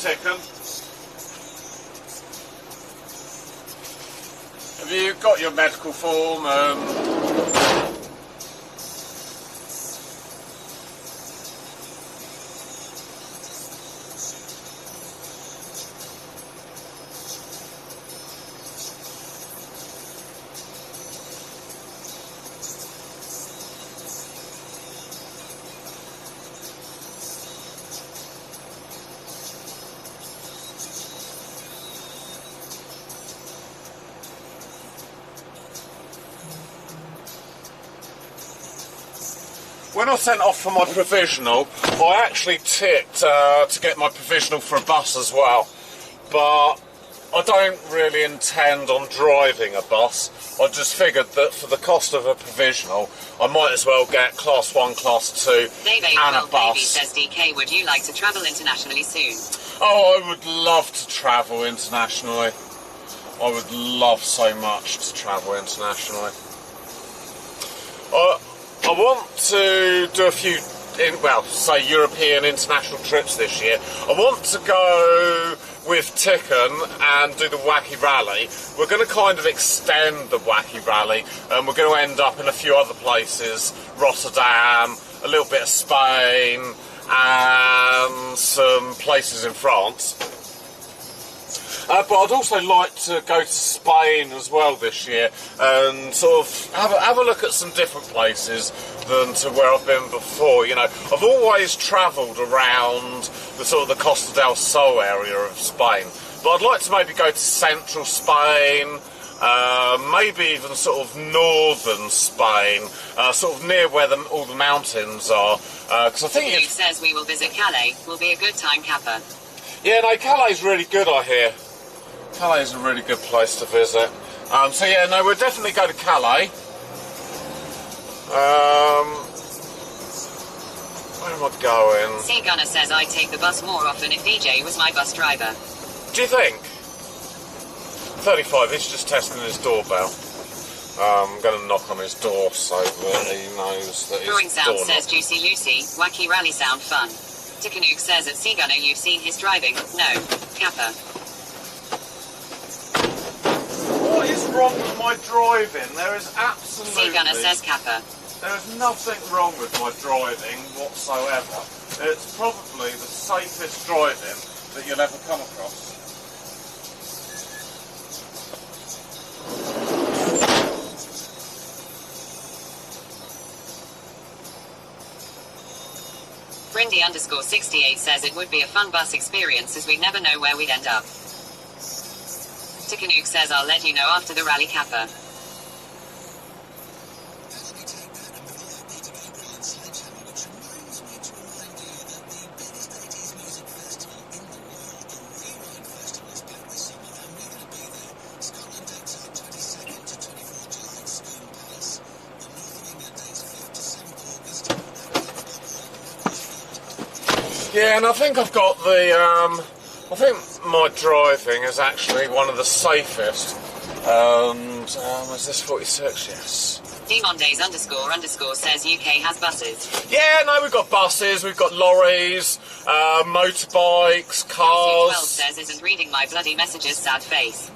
Ticken. Have you got your medical form? When I sent off for my provisional, I actually ticked to get my provisional for a bus as well, but I don't really intend on driving a bus. I just figured that for the cost of a provisional, I might as well get Class 1, Class 2 and a bus. Baby says, DK, would you like to travel internationally soon? Oh, I would love to travel internationally. I would love so much to travel internationally. I want to do a few, say European international trips this year. I want to go with Ticken and do the Wacky Rally. We're going to kind of extend the Wacky Rally, and we're going to end up in a few other places, Rotterdam, a little bit of Spain, and some places in France. But I'd also like to go to Spain as well this year and sort of have a look at some different places than to where I've been before. You know, I've always travelled around the sort of the Costa del Sol area of Spain, but I'd like to maybe go to central Spain, maybe even sort of northern Spain, sort of near where all the mountains are. Because I think it says we will visit Calais. Will be a good time, Kappa. Yeah, no, Calais is really good, I hear. Calais is a really good place to visit. So yeah, no, we'll definitely go to Calais. Where am I going? C Gunner says I'd take the bus more often if DJ was my bus driver. Do you think? 35, he's just testing his doorbell. I'm going to knock on his door so that he knows that Drawing his Sound door says Juicy Lucy, Wacky Rally sound fun. Tikanook says at C Gunner you've seen his driving. No, Kappa. What is wrong with my driving? There is absolutely... C Gunner says Kappa. There is nothing wrong with my driving whatsoever. It's probably the safest driving that you'll ever come across. Brindy_68 says it would be a fun bus experience as we'd never know where we'd end up. Tikanook says I'll let you know after the rally, Kappa. Yeah, and I think I've got the, I think my driving is actually one of the safest, and, is this 46? Yes. Demondays__ says UK has buses. Yeah, no, we've got buses, we've got lorries, motorbikes, cars. 12 says isn't reading my bloody messages, sad face.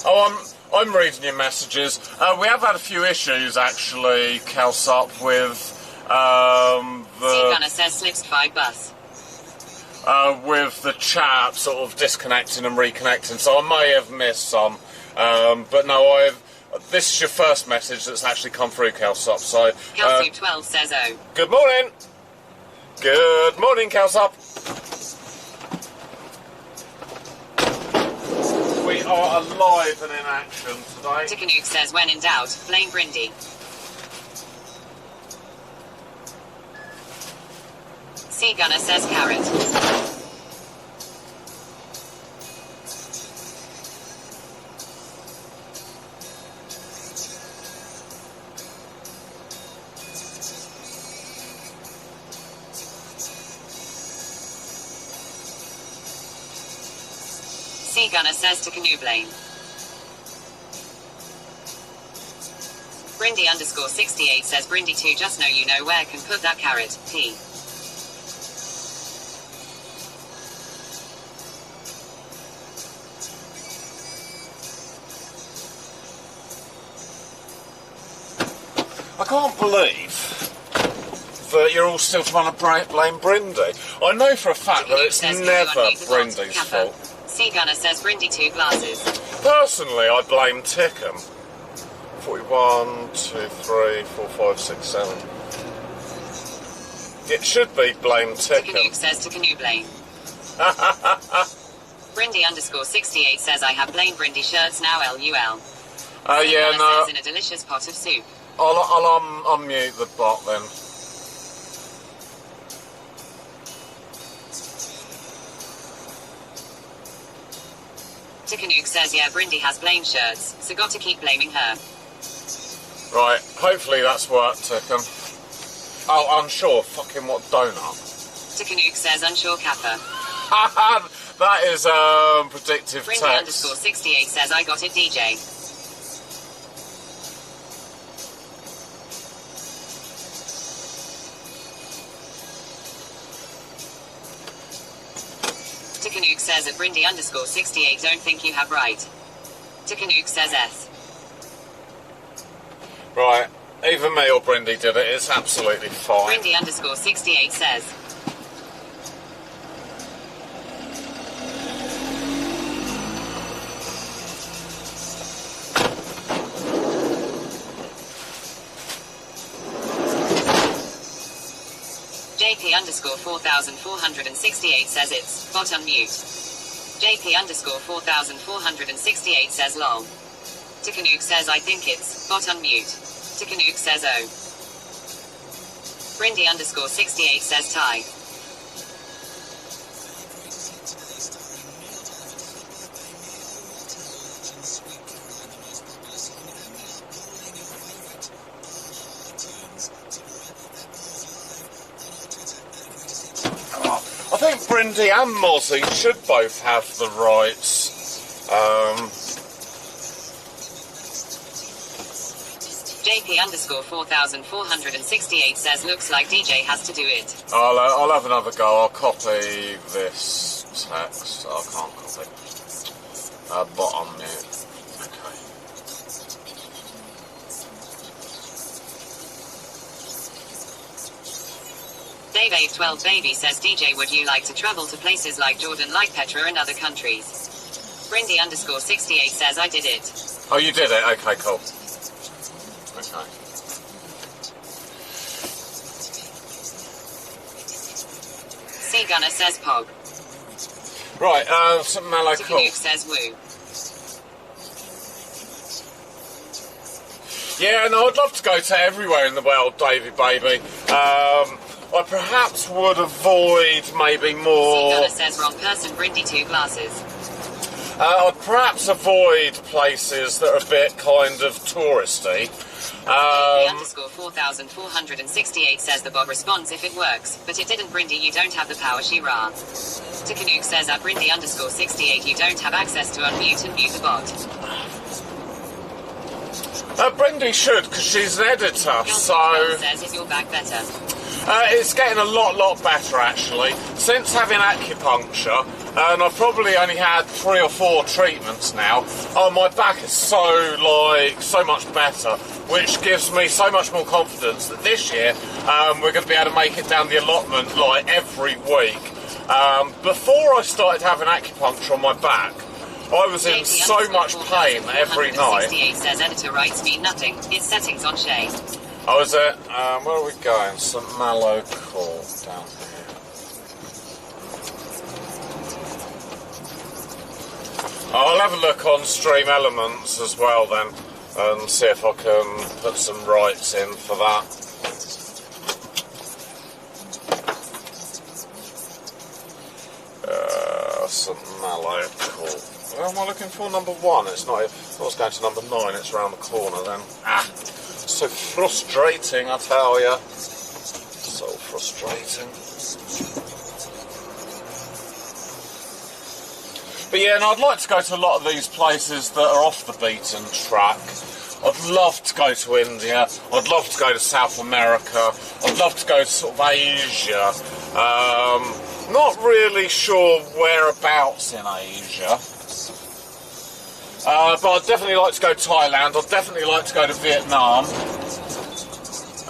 Oh, I'm reading your messages. We have had a few issues, actually, Kelsup, with, C Gunner says slips 5 bus. With the chat sort of disconnecting and reconnecting, so I may have missed some, but no, this is your first message that's actually come through, Kelsup, so... Kelsup12 says oh. Good morning! Good morning, Kelsup! We are alive and in action today. Tikanook says when in doubt, blame Brindy. C Gunner says carrot. C Gunner says to canoe blame. Brindy_68 says Brindy2 just know you know where can put that carrot, T. can't believe that you're all still trying to blame Brindy. I know for a fact that it's never Brindy's fault. Sea Gunner says Brindy 2 glasses. Personally, I blame Tickham. 41, 2, 3, 4, 5, 6, 7. It should be blame Tickham. Tickanook says Tickanook blame. Brindy _68 says I have blamed Brindy shirts now LUL. Yeah, no. Says in a delicious pot of soup. I'll unmute the bot then. Tickanook says yeah, Brindy has blamed shirts, so got to keep blaming her. Right, hopefully that's worked, Tickham. Oh, unsure. Fucking what donut? Tickanook says unsure Kappa. That is predictive Brindy text. _68 says I got it DJ. Tickanook says at Brindy _68 don't think you have right. Tickanook says S. Right, either me or Brindy did it, it's absolutely fine. Brindy _68 says. JP _4468 says it's bot unmute. JP _4468 says lol. Tickanook says I think it's bot unmute. Tickanook says oh. Brindy _68 says tie. I think Brindy and Mozzie should both have the rights. JP _4468 says looks like DJ has to do it. I'll have another go. I'll copy this text. I can't copy. Bot on mute. Okay. Dave 12 Baby says DJ would you like to travel to places like Jordan like Petra and other countries? Brindy _68 says I did it. Oh, you did it? Okay, cool. Okay. Sea Gunner says Pog. Right, some mellow cool. Tickanook says woo. Yeah, no, I'd love to go to everywhere in the world, Davey baby. I perhaps would avoid maybe more... Sea Gunner says wrong person, Brindy 2 glasses. I'd perhaps avoid places that are a bit kind of touristy. _4468 says the Bob responds if it works, but it didn't Brindy you don't have the power She-Ra. Tickanook says at Brindy _68 you don't have access to unmute and mute the bot. Brindy should, because she's an editor, so... says is your back better? It's getting a lot better actually. Since having acupuncture, and I've probably only had 3 or 4 treatments now, my back is so much better, which gives me so much more confidence that this year we're going to be able to make it down the allotment like every week. Before I started having acupuncture on my back, I was in so much pain every night. 68 says editor writes me nothing. Its settings on Shay. Oh, is it? Where are we going? St Malo Court down here. I'll have a look on Stream Elements as well then, and see if I can put some rights in for that. St Malo Court. What am I looking for? Number 1. It's not. If I was going to number 9, it's around the corner then. So frustrating, I tell ya. So frustrating. But yeah, and I'd like to go to a lot of these places that are off the beaten track. I'd love to go to India. I'd love to go to South America. I'd love to go to sort of Asia. Not really sure whereabouts in Asia. But I'd definitely like to go to Thailand. I'd definitely like to go to Vietnam.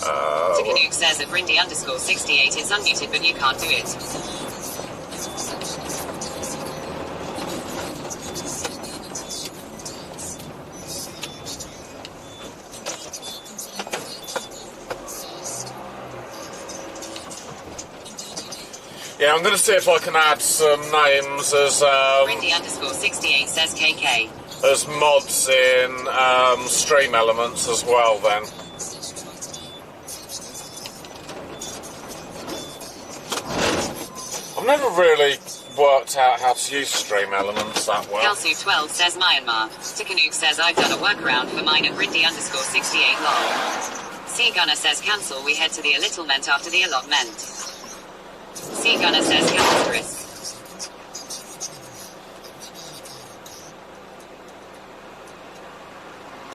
Canuck says at Brindy underscore 68 it's unmuted but you can't do it. Yeah, I'm going to see if I can add some names as Brindy underscore 68 says KK. As mods in stream elements as well then. I've never really worked out how to use stream elements that well. Kelsu12 says Myanmar. Canuck says I've done a workaround for mine at Brindy underscore 68 lol. C Gunner says cancel we head to the allotment after the allotment. C Gunner says cancel Chris.